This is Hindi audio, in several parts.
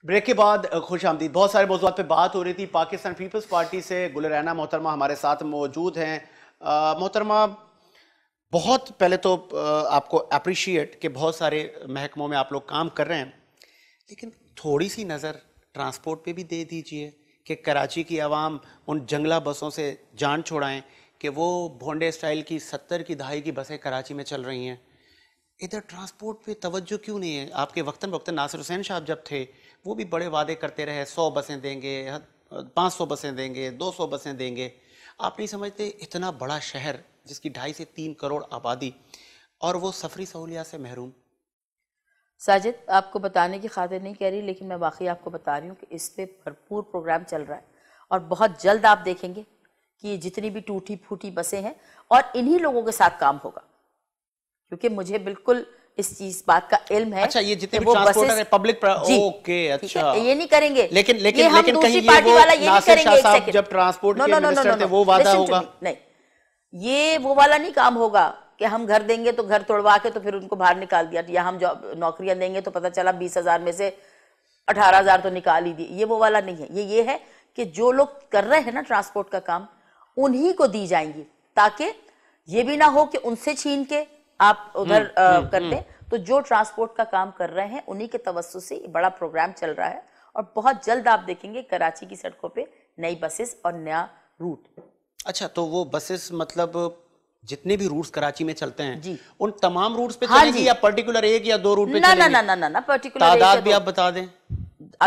ब्रेक के बाद खुश आमदीद। बहुत सारे मौज़ूआत पे बात हो रही थी। पाकिस्तान पीपल्स पार्टी से गुलरैना मोहतरमा हमारे साथ मौजूद हैं। मोहतरमा, बहुत पहले तो आपको अप्रिशिएट कि बहुत सारे महकमों में आप लोग काम कर रहे हैं, लेकिन थोड़ी सी नज़र ट्रांसपोर्ट पे भी दे दीजिए कि कराची की आवाम उन जंगला बसों से जान छुड़ाएं कि वो भोंडे स्टाइल की 70 की दहाई की बसें कराची में चल रही हैं। इधर ट्रांसपोर्ट पे तवज्जो क्यों नहीं है? आपके वक्तन वक्तन नासिर हुसैन साहब जब थे वो भी बड़े वादे करते रहे, 100 बसें देंगे, 500 बसें देंगे, 200 बसें देंगे। आप नहीं समझते इतना बड़ा शहर जिसकी 2.5 से 3 करोड़ आबादी और वो सफरी सहूलियात से महरूम? साजिद, आपको बताने की खातिर नहीं कह रही, लेकिन मैं वाकई आपको बता रही हूँ कि इस पे भरपूर प्रोग्राम चल रहा है और बहुत जल्द आप देखेंगे कि जितनी भी टूटी फूटी बसें हैं और इन्हीं लोगों के साथ काम होगा, क्योंकि मुझे बिल्कुल इस चीज बात का इल्म है। अच्छा, ये जितने भी ट्रांसपोर्टर है पब्लिक ओके, अच्छा, ये नहीं करेंगे, लेकिन दूसरी पार्टी वाला ये नहीं करेंगे। जब ट्रांसपोर्ट के मिनिस्टर थे वो वादा होगा नहीं, ये वो वाला नहीं काम होगा कि हम घर देंगे तो घर तोड़वा के तो फिर उनको बाहर निकाल दिया, या हम जॉब नौकरियां देंगे तो पता चला 20,000 में से 18,000 तो निकाल ही दी। ये वो वाला नहीं है। ये है कि जो लोग कर रहे हैं ना ट्रांसपोर्ट का काम, उन्हीं को दी जाएंगी, ताकि ये भी ना हो कि उनसे छीन के आप उधर करते। तो जो ट्रांसपोर्ट का काम कर रहे हैं उन्हीं के तवज्जो से बड़ा प्रोग्राम चल रहा है और बहुत जल्द आप देखेंगे कराची की सड़कों पे नई बसेस और नया रूट। अच्छा, तो वो बसेस मतलब जितने भी रूट्स कराची में चलते हैं जी, उन तमाम रूट्स पे चलेंगी या पर्टिकुलर 1 या 2 रूट पे चलेंगी? ना पर्टिकुलर तादाद भी आप बता दें।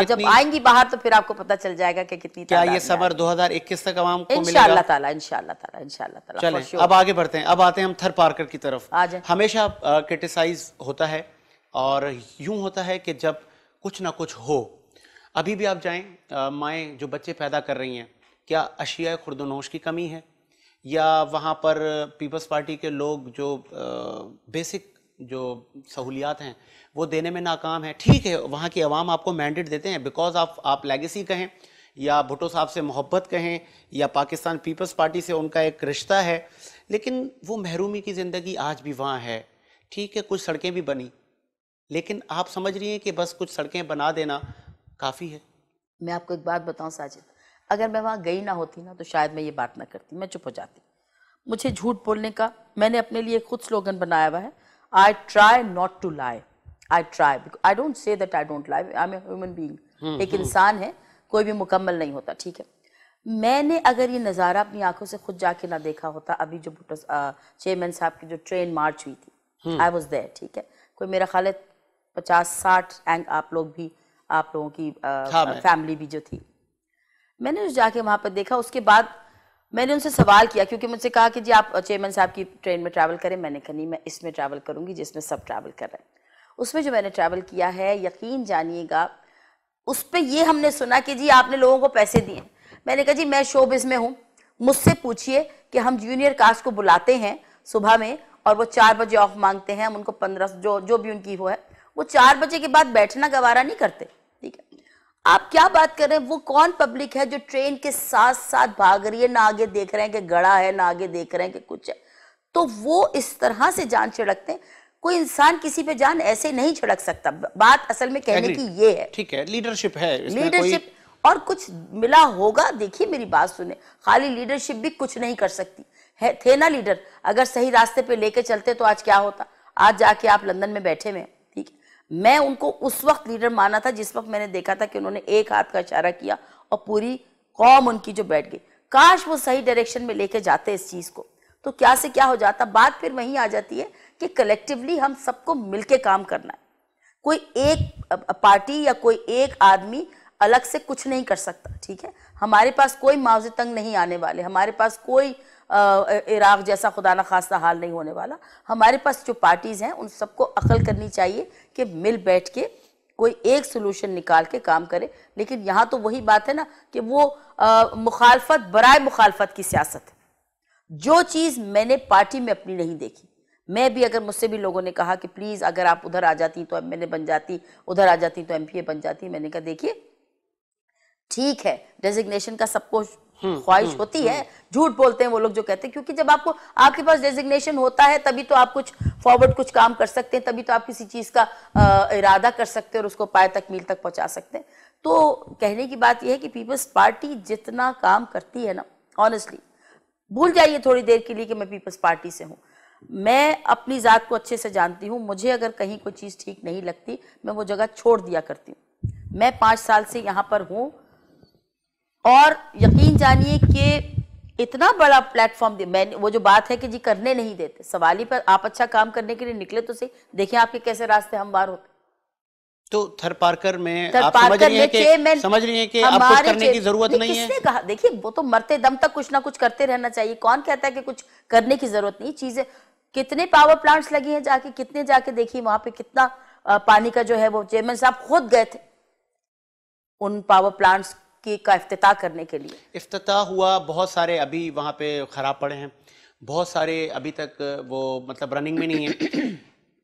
जब आएंगी बाहर तो फिर आपको पता चल जाएगा कि कितनी। क्या ये समर 2021 तक आवाम को मिलेगा? इंशाअल्लाह ताला। चलें, अब आगे बढ़ते हैं। अब आते हैं हम थर पार्कर की तरफ। हमेशा क्रिटिसाइज होता है और यूं होता है कि जब कुछ ना कुछ हो, अभी भी आप जाएं, माएँ जो बच्चे पैदा कर रही हैं, क्या अशिया खुर्दनोश की कमी है या वहाँ पर पीपल्स पार्टी के लोग जो बेसिक जो सहूलियात हैं वो देने में नाकाम है? ठीक है, वहाँ की आवाम आपको मैंडेट देते हैं बिकॉज आप लेगेसी कहें या भुट्टो साहब से मोहब्बत कहें या पाकिस्तान पीपल्स पार्टी से उनका एक रिश्ता है, लेकिन वो महरूमी की ज़िंदगी आज भी वहाँ है। ठीक है, कुछ सड़कें भी बनी, लेकिन आप समझ रही हैं कि बस कुछ सड़कें बना देना काफ़ी है? मैं आपको एक बात बताऊँ साजिद, अगर मैं वहाँ गई ना होती ना तो शायद मैं ये बात ना करती, मैं चुप हो जाती। मुझे झूठ बोलने का मैंने अपने लिए खुद स्लोगन बनाया हुआ है, I try not to lie. I try, I don't say that I don't lie. I am a human being, एक इंसान है, कोई भी मुकम्मल नहीं होता, ठीक है। मैंने अगर ये नज़ारा अपनी आंखों से खुद जाके ना देखा होता, अभी जो भुट्टो चेयरमैन साहब की जो ट्रेन मार्च हुई थी, आई वॉज देयर, ठीक है। कोई मेरा ख्याल है 50-60 आप लोगों की फैमिली भी जो थी, मैंने जाके वहाँ पर देखा। उसके बाद मैंने उनसे सवाल किया, क्योंकि मुझसे कहा कि जी आप चेयरमैन साहब की ट्रेन में ट्रैवल करें। मैंने कहा नहीं, मैं इसमें ट्रैवल करूँगी जिसमें सब ट्रैवल कर रहे हैं। उसमें जो मैंने ट्रैवल किया है, यकीन जानिएगा, उस पर ये हमने सुना कि जी आपने लोगों को पैसे दिए। मैंने कहा जी मैं शोबिज़ में हूँ, मुझसे पूछिए कि हम जूनियर कास्ट को बुलाते हैं सुबह में और वो 4 बजे ऑफ मांगते हैं, हम उनको 15 जो भी उनकी वो है, वो 4 बजे के बाद बैठना गवारा नहीं करते, ठीक है। आप क्या बात कर रहे हैं? वो कौन पब्लिक है जो ट्रेन के साथ साथ भाग रही है, ना आगे देख रहे हैं कि गड़ा है, ना आगे देख रहे हैं कि कुछ है। तो वो इस तरह से जान छिड़कते हैं। कोई इंसान किसी पे जान ऐसे नहीं छिड़क सकता। बात असल में कहने की ये है, ठीक है, लीडरशिप है, लीडरशिप और कुछ मिला होगा। देखिए मेरी बात सुने, खाली लीडरशिप भी कुछ नहीं कर सकती है। थे ना लीडर, अगर सही रास्ते पे लेके चलते तो आज क्या होता? आज जाके आप लंदन में बैठे हुए, ठीक है। मैं उनको उस वक्त लीडर माना था जिस वक्त मैंने देखा था कि उन्होंने एक हाथ का इशारा किया और पूरी कौम उनकी जो बैठ गई। काश वो सही डायरेक्शन में लेके जाते इस चीज को, तो क्या से क्या हो जाता। बात फिर वहीं आ जाती है कि कलेक्टिवली हम सबको मिलके काम करना है। कोई एक पार्टी या कोई एक आदमी अलग से कुछ नहीं कर सकता, ठीक है। हमारे पास कोई मुआवजे तंग नहीं आने वाले, हमारे पास कोई इराक जैसा खुदा न खास्ता हाल नहीं होने वाला। हमारे पास जो पार्टीज हैं उन सबको अकल करनी चाहिए कि मिल बैठ के कोई एक सोल्यूशन निकाल के काम करे। लेकिन यहाँ तो वही बात है ना कि वो मुखालफत बराए मुखालफत की सियासत है, जो चीज़ मैंने पार्टी में अपनी नहीं देखी। मैं भी, अगर मुझसे भी लोगों ने कहा कि प्लीज़ अगर आप उधर आ जाती तो एमएलए बन जाती, उधर आ जाती तो एमपीए बन जाती, मैंने कहा देखिए ठीक है, डेजिग्नेशन का सबको ख्वाहिश होती है, झूठ बोलते हैं वो लोग जो कहते हैं, क्योंकि जब आपके पास डेजिग्नेशन होता है तभी तो आप कुछ फॉरवर्ड कुछ काम कर सकते हैं, तभी तो आप किसी चीज का इरादा कर सकते हैं और उसको पाए तकमील तक पहुंचा सकते हैं। तो कहने की बात यह है कि पीपल्स पार्टी जितना काम करती है ना, ऑनेस्टली भूल जाइए थोड़ी देर के लिए कि मैं पीपल्स पार्टी से हूँ। मैं अपनी जात को अच्छे से जानती हूँ, मुझे अगर कहीं कोई चीज़ ठीक नहीं लगती मैं वो जगह छोड़ दिया करती हूँ। मैं 5 साल से यहाँ पर हूँ और यकीन जानिए कि इतना बड़ा प्लेटफॉर्म दिया मैंने। वो जो बात है कि जी करने नहीं देते, सवाल ही पर आप अच्छा काम करने के लिए निकले तो सही, देखें आपके कैसे रास्ते हमवार होते। तो थर पार्कर में आप समझ रही हैं कि अब कुछ करने की जरूरत नहीं है? किसने कहा? देखिए वो तो मरते दम तक कुछ ना कुछ करते रहना चाहिए। कौन कहता है कि कुछ करने की जरूरत नहीं? चीजें कितने पावर प्लांट्स लगे हैं, जाके कितने जाके देखिए वहां पे कितना पानी का जो है वो चेयरमैन साहब खुद गए थे उन पावर प्लांट्स की का इफ्तिताह करने के लिए। इफ्तिताह हुआ, बहुत सारे अभी वहां पे खराब पड़े हैं, बहुत सारे अभी तक वो मतलब रनिंग में नहीं है।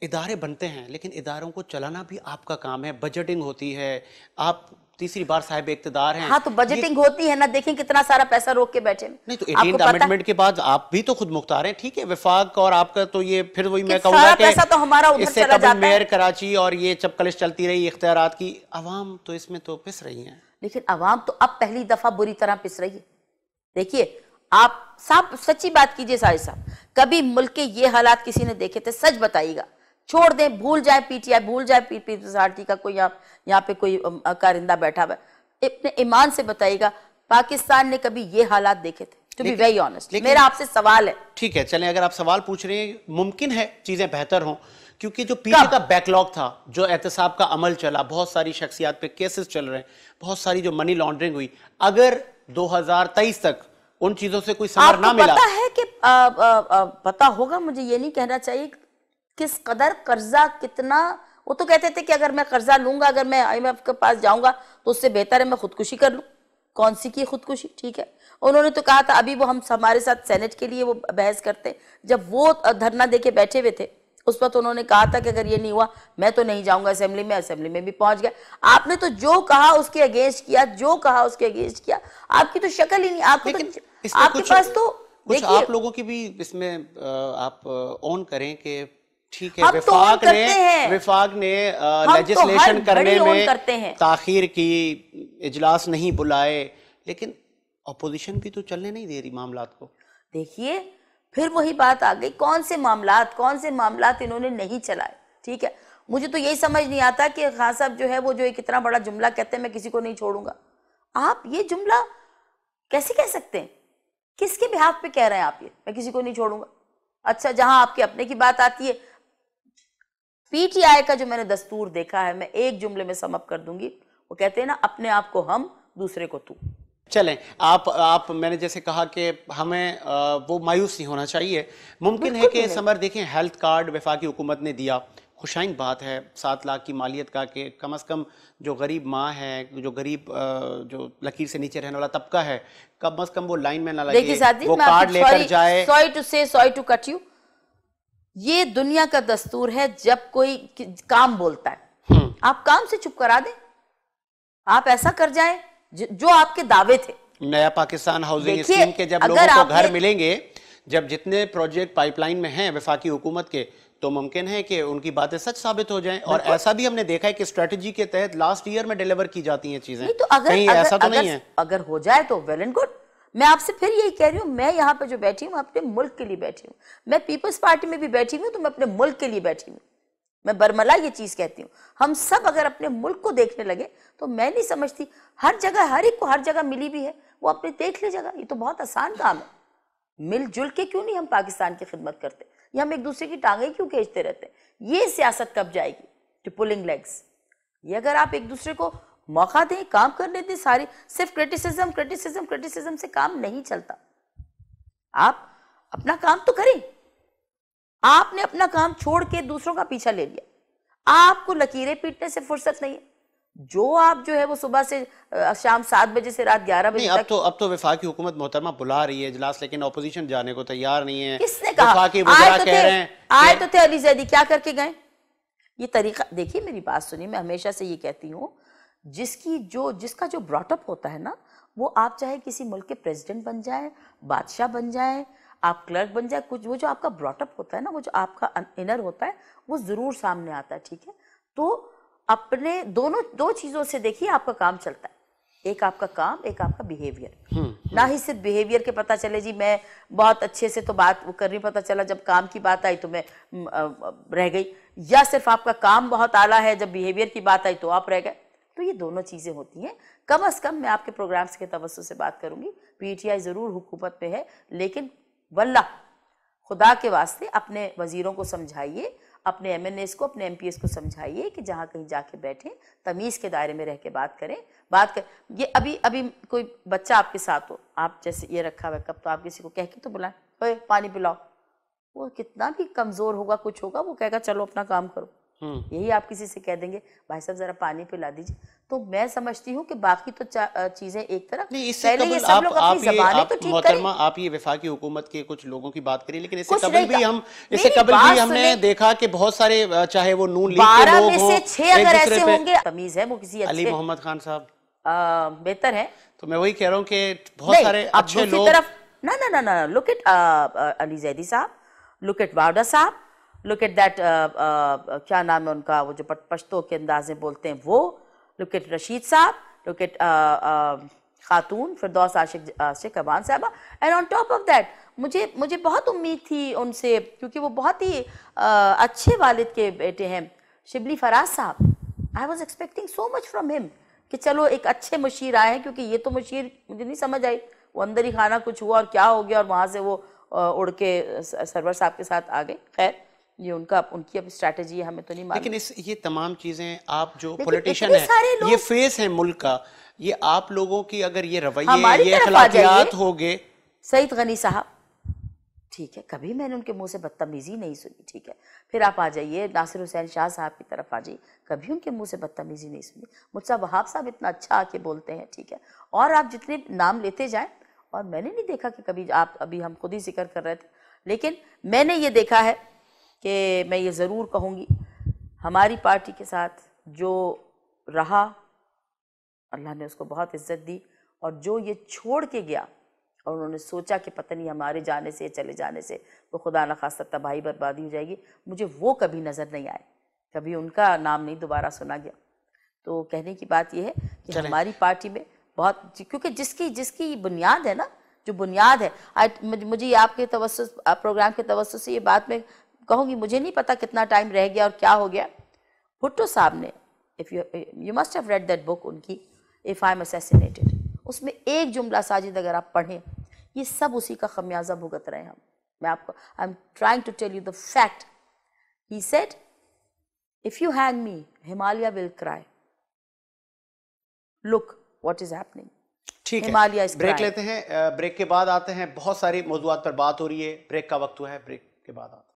इदारे बनते हैं लेकिन इदारों को चलाना भी आपका काम है, बजटिंग होती है। आप तीसरी बार साहिब इख्तिदार हैं। हाँ तो बजटिंग होती है ना, देखें कितना सारा पैसा रोक के बैठे। नहीं तो 18th अमेंडमेंट के बाद आप भी तो खुद मुख्तार हैं, ठीक है, विफाक और आपका तो ये फिर वही मैं कहूंगा कि पैसा तो हमारा उधर इससे चला कभी जाता है। मेयर कराची और ये चपकलिश चलती रही इख्तियारात की, अवाम तो इसमें तो पिस रही है। लेकिन अवाम तो अब पहली दफा बुरी तरह पिस रही है। देखिए आप साहब सच्ची बात कीजिए साहिब साहब, कभी मुल्क के ये हालात किसी ने देखे थे? सच बताइएगा। छोड़ दें, भूल जाए पीटीआई, भूल जाए पीपल्स पार्टी का कोई यहाँ पे कोई कारिंदा बैठा हुआ है, अपने ईमान से बताइएगा पाकिस्तान ने कभी ये हालात देखे थे? टू बी वेरी ऑनेस्ट, मेरा आपसे सवाल है। ठीक है चलें, अगर आप सवाल पूछ रहे हैं, मुमकिन है चीजें बेहतर हों, क्योंकि जो पीछे का बैकलॉग था, जो एहतसाब का अमल चला, बहुत सारी शख्सियात पे केसेस चल रहे हैं, बहुत सारी जो मनी लॉन्ड्रिंग हुई, अगर 2023 तक उन चीजों से कोई समर ना मिला। पता है कि पता होगा, मुझे ये नहीं कहना चाहिए किस कदर कर्जा कितना। वो तो कहते थे कि अगर मैं कर्जा लूंगा, अगर मैं IMF के पास जाऊंगा तो उससे बेहतर है मैं खुदकुशी कर लूं। कौन सी की खुदकुशी? ठीक है, उन्होंने तो कहा था, अभी वो हम हमारे साथ सेनेट के लिए वो बहस करते, जब वो धरना देके बैठे हुए थे उस वक्त उन्होंने कहा था कि अगर ये नहीं हुआ मैं तो नहीं जाऊंगा असेंबली में। असेंबली में भी पहुंच गया। आपने तो जो कहा उसके अगेंस्ट किया, जो कहा उसके अगेंस्ट किया। आपकी तो शक्ल ही नहीं, आपको तो आपके पास तो कुछ आप लोगों की भी इसमें आप ऑन करें कि ठीक है, विफाक ने लेजिस्लेशन करने में ताखीर की, इजलास नहीं बुलाए, लेकिन अपोजिशन भी तो चलने नहीं दे रही मामलात को। देखिए फिर वही बात आ गई, कौन से मामलात इन्होंने नहीं चलाए। ठीक है, मुझे तो यही समझ नहीं आता कि खान साहब जो है वो जो एक इतना बड़ा जुमला कहते हैं मैं किसी को नहीं छोड़ूंगा, आप ये जुमला कैसे कह सकते हैं? किसके बिहाफ पे कह रहे हैं आप ये मैं किसी को नहीं छोड़ूंगा? अच्छा, जहां आपके अपने की बात आती है, पीटीआई का जो मैंने दस्तूर देखा है, मैं एक जुमले में समअप कर दूंगी, वो कहते हैं ना, अपने आप को हम, दूसरे को तू। चलें, आप मैंने जैसे कहा कि हमें वो मायूस नहीं होना चाहिए। मुमकिन है कि समर देखें, हेल्थ कार्ड वफाकी हुकूमत ने दिया, खुशाइन बात है, 7 लाख की मालियत का, कि कम अज़ कम जो गरीब माँ है, जो गरीब जो लकीर से नीचे रहने वाला तबका है, कम अज़ कम वो लाइन में ना लगे, वो कार्ड लेकर जाए। सॉरी टू कट यू, ये दुनिया का दस्तूर है, जब कोई काम बोलता है आप काम से चुप करा दें, आप ऐसा कर जाएं जो आपके दावे थे। नया पाकिस्तान हाउसिंग स्कीम के जब लोगों को घर मिलेंगे, जब जितने प्रोजेक्ट पाइपलाइन में हैं वफाकी हुकूमत के, तो मुमकिन है कि उनकी बातें सच साबित हो जाएं। और ऐसा भी हमने देखा है कि स्ट्रेटजी के तहत लास्ट ईयर में डिलीवर की जाती हैं चीजें। तो कहीं ऐसा तो नहीं है। अगर हो जाए तो वेल एंड गुड। मैं आपसे फिर यही कह रही हूँ, मैं यहाँ पे जो बैठी हूँ अपने मुल्क के लिए बैठी हूँ। मैं पीपल्स पार्टी में भी बैठी हूँ तो मैं अपने मुल्क के लिए बैठी हूँ। मैं बरमला ये चीज कहती हूँ, हम सब अगर अपने मुल्क को देखने लगे तो मैं नहीं समझती, हर जगह हर एक को हर जगह मिली भी है, वो अपने देख ले जगह। ये तो बहुत आसान काम है। मिलजुल के क्यों नहीं हम पाकिस्तान की खिदमत करते? या हम एक दूसरे की टांगें क्यों खींचते रहते हैं? ये सियासत कब जाएगी? To pulling legs. ये अगर आप एक दूसरे को मौका दें, काम करने दें, सारी सिर्फ क्रिटिसिज्म से काम नहीं चलता। आप अपना काम तो करें। आपने अपना काम छोड़ के दूसरों का पीछा ले लिया, आपको लकीरें पीटने से फुर्सत नहीं है। जो आप जो है वो सुबह से शाम 7 बजे से रात 11 बजे तक। अब तो वफाकी हुकूमत मोहतरमा बुला रही है इजलास, लेकिन ऑपोजिशन जाने को तैयार नहीं है। किसने कहा? आए तो थे अली जैदी, क्या करके गए? ये तरीका देखिए, मेरी बात सुनिए, मैं हमेशा से ये कहती हूँ, जिसका जो ब्रॉटअप होता है ना, वो आप चाहे किसी मुल्क के प्रेसिडेंट बन जाए, बादशाह बन जाए, आप क्लर्क बन जाए, कुछ वो जो आपका ब्रॉटअप होता है ना, वो जो आपका इनर होता है, वो जरूर सामने आता है। ठीक है, तो अपने दो चीजों से देखिए आपका काम चलता है, एक आपका काम, एक आपका बिहेवियर। ना ही सिर्फ बिहेवियर के पता चले जी मैं बहुत अच्छे से तो बात वो कर रही, पता चला जब काम की बात आई तो मैं रह गई, या सिर्फ आपका काम बहुत आला है जब बिहेवियर की बात आई तो आप रह गए। तो ये दोनों चीजें होती हैं। कम से कम मैं आपके प्रोग्राम्स के तवज्जो से बात करूंगी, पीटीआई जरूर हुकूमत में है, लेकिन वल्लाह खुदा के वास्ते अपने वजीरों को समझाइए, अपने एमएनएस को, अपने एमपीएस को समझाइए कि जहाँ कहीं जाके बैठे तमीज के दायरे में रह के बात करें। ये अभी कोई बच्चा आपके साथ हो, आप जैसे ये रखा हुआ कप, तो आप किसी को कह के तो बुलाएं, ओए पानी पिलाओ, वो कितना भी कमजोर होगा, कुछ होगा, वो कहेगा चलो अपना काम करो। यही आप किसी से कह देंगे भाई साहब जरा पानी पिला दीजिए, तो मैं समझती हूँ कि बाकी तो चीजें एक तरफ, पहले ये सब लोग अपनी ज़बानें तो ठीक करें। आप ये वफाकी हुकूमत के कुछ लोगों की बात करिए, लेकिन इससे कबल भी हमने देखा कि बहुत सारे, चाहे वो नून लीग के लोग हों, 6 अगर ऐसे होंगे, तमीज है वो किसी अली मोहम्मद खान साहब बेहतर है। तो मैं वही कह रहा हूँ कि बहुत सारे अच्छे लोग, ना लुक एट अली जैदी साहब, लुक एट वावडा साहब, लुक एट दैट क्या नाम है उनका, वो जो पश्तो के अंदाज में बोलते हैं वो, लुक एट रशीद साहब, लुक एट खातून फिरदौस आशिक अबान साहबा, and on top of that मुझे बहुत उम्मीद थी उनसे, क्योंकि वो बहुत ही अच्छे वालिद के बेटे हैं, शिबली फराज साहब। I was expecting so much from him कि चलो एक अच्छे मुशीर आए हैं, क्योंकि ये तो मुशीर मुझे नहीं समझ आई, वो अंदर ही खाना कुछ हुआ और क्या हो गया, और वहाँ से वो उड़ के सरवर साहब के साथ आ गए। खैर ये उनकी अब स्ट्रैटेजी है, हमें तो नहीं मालूम। लेकिन ये तमाम चीजें, आप जो पॉलिटिशियन है, ये फेस है मुल्क का, ये आप लोगों की अगर ये रवैये, ये अखलाकियात हो गए। सईद गनी साहब, ठीक है, कभी मैंने उनके मुंह से बदतमीजी नहीं सुनी, ठीक है। फिर आप आ जाइए नासिर हुसैन शाह साहब की तरफ आ जाइए, कभी उनके मुंह से बदतमीजी नहीं सुनी। मुझसा वहाब साहब इतना अच्छा आके बोलते हैं, ठीक है, और आप जितने नाम लेते जाएं, और मैंने नहीं देखा कि कभी आप, अभी हम खुद ही जिक्र कर रहे थे, लेकिन मैंने ये देखा है कि मैं ये ज़रूर कहूँगी, हमारी पार्टी के साथ जो रहा अल्लाह ने उसको बहुत इज्जत दी, और जो ये छोड़ के गया और उन्होंने सोचा कि पता नहीं हमारे जाने से, चले जाने से वो खुदा न खास्ता तबाही बर्बादी हो जाएगी, मुझे वो कभी नज़र नहीं आए, कभी उनका नाम नहीं दोबारा सुना गया। तो कहने की बात यह है कि हमारी पार्टी में बहुत, क्योंकि जिसकी बुनियाद है ना, जो बुनियाद है, मुझे आपके तवज्जो प्रोग्राम के तवज्जो से ये बात मैं कहूँगी, मुझे नहीं पता कितना टाइम रह गया और क्या हो गया। भुट्टो साहब ने, if you must have read that book उनकी, इफ आई एम असैसिनेटेड, उसमें एक जुमला साजिद अगर आप पढ़ें, ये सब उसी का खमियाजा भुगत रहे हैं हम। मैं आपको, I am trying to tell you the fact. He said if you hang me Himalaya will cry, look what is happening. ठीक है, ब्रेक लेते हैं, ब्रेक के बाद आते हैं, बहुत सारी मौजूआत पर बात हो रही है, ब्रेक का वक्त हुआ है, ब्रेक के बाद आते हैं।